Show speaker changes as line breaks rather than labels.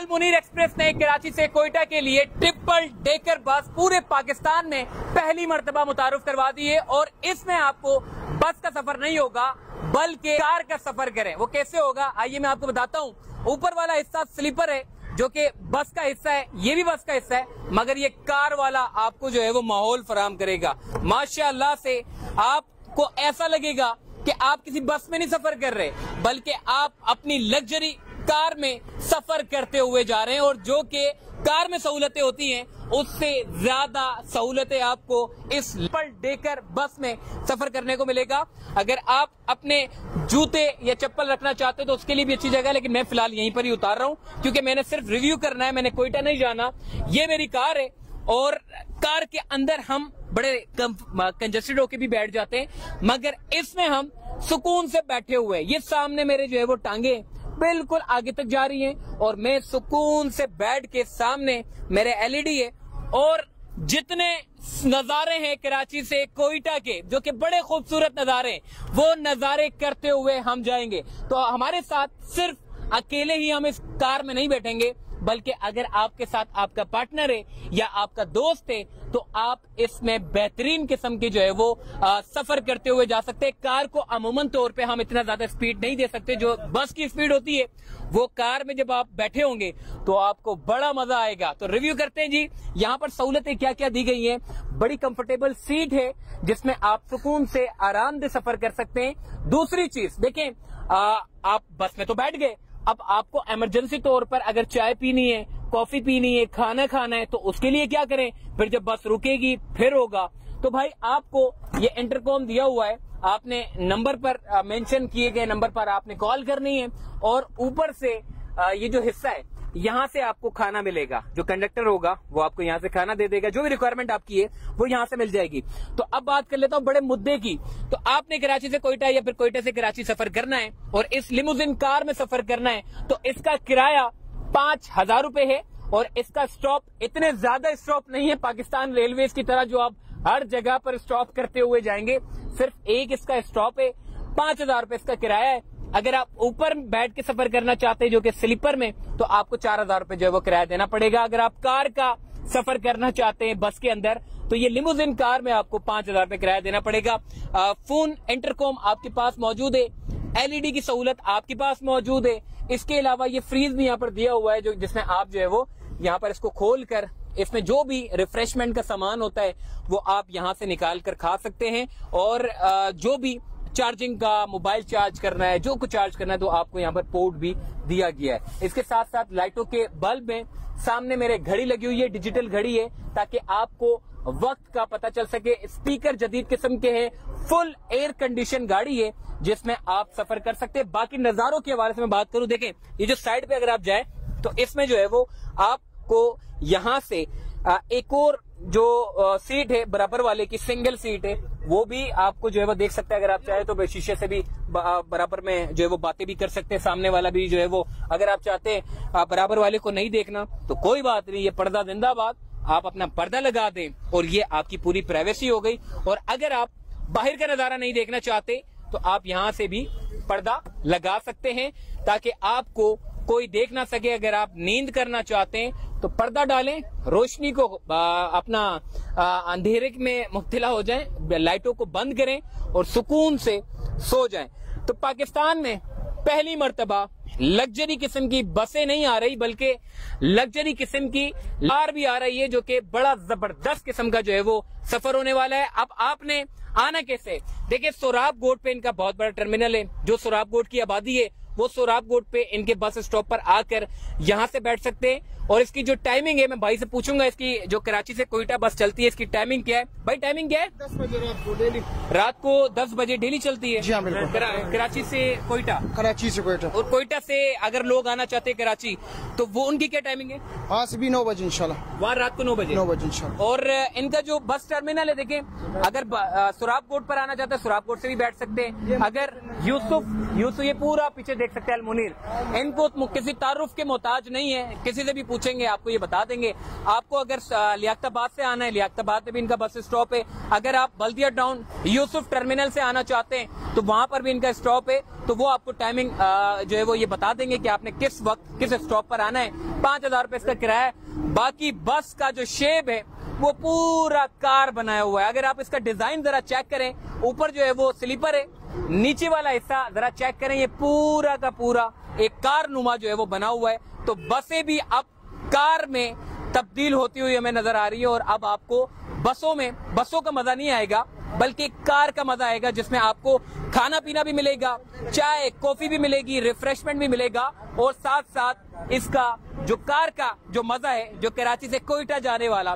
अल Munir express ने कराची से कोयटा के लिए ट्रिपल डेकर बस पूरे पाकिस्तान में पहली मर्तबा मुतारुफ करवा दी है। और इसमें आपको बस का सफर नहीं होगा बल्कि कार का सफर करें। वो कैसे होगा आइए मैं आपको बताता हूँ। ऊपर वाला हिस्सा स्लीपर है जो कि बस का हिस्सा है, ये भी बस का हिस्सा है, मगर ये कार वाला आपको जो है वो माहौल फराहम करेगा। माशाअल्लाह से आपको ऐसा लगेगा कि आप किसी बस में नहीं सफर कर रहे बल्कि आप अपनी लग्जरी कार में सफर करते हुए जा रहे हैं। और जो कि कार में सहूलतें होती हैं उससे ज्यादा सहूलतें आपको इस ट्रिपल डेकर बस में सफर करने को मिलेगा। अगर आप अपने जूते या चप्पल रखना चाहते हो तो उसके लिए भी अच्छी जगह है, लेकिन मैं फिलहाल यहीं पर ही उतार रहा हूं क्योंकि मैंने सिर्फ रिव्यू करना है, मैंने कोयटा नहीं जाना। ये मेरी कार है और कार के अंदर हम बड़े कंजस्टेड होके भी बैठ जाते हैं, मगर इसमें हम सुकून से बैठे हुए हैं। ये सामने मेरे जो है वो टांगे बिल्कुल आगे तक जा रही हैं और मैं सुकून से बैठ के सामने मेरे एलईडी है और जितने नजारे हैं कराची से कोयटा के जो कि बड़े खूबसूरत नजारे हैं वो नजारे करते हुए हम जाएंगे। तो हमारे साथ सिर्फ अकेले ही हम इस कार में नहीं बैठेंगे बल्कि अगर आपके साथ आपका पार्टनर है या आपका दोस्त है तो आप इसमें बेहतरीन किस्म की जो है वो सफर करते हुए जा सकते हैं। कार को अमूमन तौर पे हम इतना ज्यादा स्पीड नहीं दे सकते जो बस की स्पीड होती है, वो कार में जब आप बैठे होंगे तो आपको बड़ा मजा आएगा। तो रिव्यू करते हैं जी, यहाँ पर सहूलतें क्या क्या दी गई हैं। बड़ी कंफर्टेबल सीट है जिसमें आप सुकून से आराम से सफर कर सकते हैं। दूसरी चीज देखें, आप बस में तो बैठ गए, अब आपको इमरजेंसी तौर पर अगर चाय पीनी है, कॉफी पीनी है, खाना खाना है तो उसके लिए क्या करें, फिर जब बस रुकेगी फिर होगा। तो भाई आपको ये इंटरकॉम दिया हुआ है, आपने नंबर पर मेंशन किए गए नंबर पर आपने कॉल करनी है और ऊपर से ये जो हिस्सा है यहाँ से आपको खाना मिलेगा। जो कंडक्टर होगा वो आपको यहाँ से खाना दे देगा, जो भी रिक्वायरमेंट आपकी है वो यहाँ से मिल जाएगी। तो अब बात कर लेता हूँ बड़े मुद्दे की। तो आपने कराची से कोयटा या फिर कोयटा से कराची सफर करना है और इस लिमोजिन कार में सफर करना है तो इसका किराया 5,000 रुपए है। और इसका स्टॉप इतने ज्यादा स्टॉप नहीं है पाकिस्तान रेलवे की तरह जो आप हर जगह पर स्टॉप करते हुए जाएंगे, सिर्फ एक इसका स्टॉप है। 5,000 रुपए इसका किराया है। अगर आप ऊपर बैठ के सफर करना चाहते हैं जो कि स्लीपर में तो आपको 4,000 रुपए जो है वो किराया देना पड़ेगा। अगर आप कार का सफर करना चाहते हैं बस के अंदर तो ये लिमोजिन कार में आपको 5,000 रुपए किराया देना पड़ेगा। फोन इंटरकॉम आपके पास मौजूद है, एलईडी की सहूलत आपके पास मौजूद है। इसके अलावा ये फ्रीज भी यहाँ पर दिया हुआ है जो जिसमें आप जो है वो यहाँ पर इसको खोल कर इसमें जो भी रिफ्रेशमेंट का सामान होता है वो आप यहाँ से निकाल कर खा सकते हैं। और जो भी चार्जिंग का, मोबाइल चार्ज करना है, जो कुछ चार्ज करना है तो आपको यहाँ पर पोर्ट भी दिया गया है। इसके साथ साथ लाइटों के बल्ब में सामने मेरे घड़ी लगी हुई है, डिजिटल घड़ी है ताकि आपको वक्त का पता चल सके। स्पीकर जदीद किस्म के हैं, फुल एयर कंडीशन गाड़ी है जिसमें आप सफर कर सकते हैं। बाकी नजारों के हवाले से मैं बात करूं, देखें ये जो साइड पे अगर आप जाए तो इसमें जो है वो आपको यहाँ से एक और जो सीट है बराबर वाले की सिंगल सीट है वो भी आपको जो है वो देख सकते हैं। अगर आप चाहे तो शीशे से भी बराबर में जो है वो बातें भी कर सकते हैं। सामने वाला भी जो है वो अगर आप चाहते हैं बराबर वाले को नहीं देखना तो कोई बात नहीं, ये पर्दा जिंदाबाद, आप अपना पर्दा लगा दें और ये आपकी पूरी प्राइवेसी हो गई। और अगर आप बाहर का नजारा नहीं देखना चाहते तो आप यहाँ से भी पर्दा लगा सकते हैं ताकि आपको कोई देख ना सके। अगर आप नींद करना चाहते हैं तो पर्दा डालें, रोशनी को अपना अंधेरे में मुब्तला हो जाएं, लाइटों को बंद करें और सुकून से सो जाएं। तो पाकिस्तान में पहली मर्तबा लग्जरी किस्म की बसें नहीं आ रही बल्कि लग्जरी किस्म की कार भी आ रही है जो कि बड़ा जबरदस्त किस्म का जो है वो सफर होने वाला है। अब आपने आना कैसे, देखिए सोराब गोट पे इनका बहुत बड़ा टर्मिनल है। जो सोराब गोट की आबादी है वो सोराब गोट पे इनके बस स्टॉप पर आकर यहाँ से बैठ सकते हैं। और इसकी जो टाइमिंग है मैं भाई से पूछूंगा, इसकी जो कराची से कोयटा बस चलती है इसकी टाइमिंग क्या है। भाई टाइमिंग क्या है?
10 बजे रात को
10 बजे डेली चलती है।
जी हाँ बिल्कुल।
कराची से कोयटा,
कराची से कोयटा।
और कोयटा से अगर लोग आना चाहते हैं कराची तो वो उनकी क्या टाइमिंग है?
वहाँ से भी 9 बजे इंशाल्लाह।
वहाँ रात को 9 बजे
9 बजे इंशाल्लाह।
और इनका जो बस टर्मिनल है देखें, अगर सुराब कोट पर आना चाहते हैं सुराब कोट से भी बैठ सकते हैं। अगर यूसुफ ये पूरा पीछे देख सकते हैं अलमुनीर, इनको किसी तारुफ के मोहताज नहीं है, किसी से भी पूछेंगे आपको ये बता देंगे। आपको अगर लियाकताबाद से आना है, लियाकताबाद में भी इनका बस स्टॉप है। अगर आप बल्दिया टाउन यूसुफ टर्मिनल से आना चाहते हैं तो वहां पर भी इनका स्टॉप है, तो वो आपको टाइमिंग जो है वो ये बता देंगे कि आपने किस वक्त किस स्टॉप पर आना है। 5,000 रुपए इसका किराया है। बाकी बस का जो शेप है वो पूरा कार बनाया हुआ है। अगर आप इसका डिजाइन जरा चेक करें, ऊपर जो है वो स्लीपर है, नीचे वाला हिस्सा जरा चेक करें, ये पूरा का पूरा एक कार नुमा जो है वो बना हुआ है। तो बसें भी अब कार में तब्दील होती हुई हमें नजर आ रही है और अब आपको बसों का मजा नहीं आएगा बल्कि कार का मजा आएगा, जिसमें आपको खाना पीना भी मिलेगा, चाय कॉफी भी मिलेगी, रिफ्रेशमेंट भी मिलेगा और साथ साथ इसका जो कार का जो मजा है, जो कराची से कोयटा जाने वाला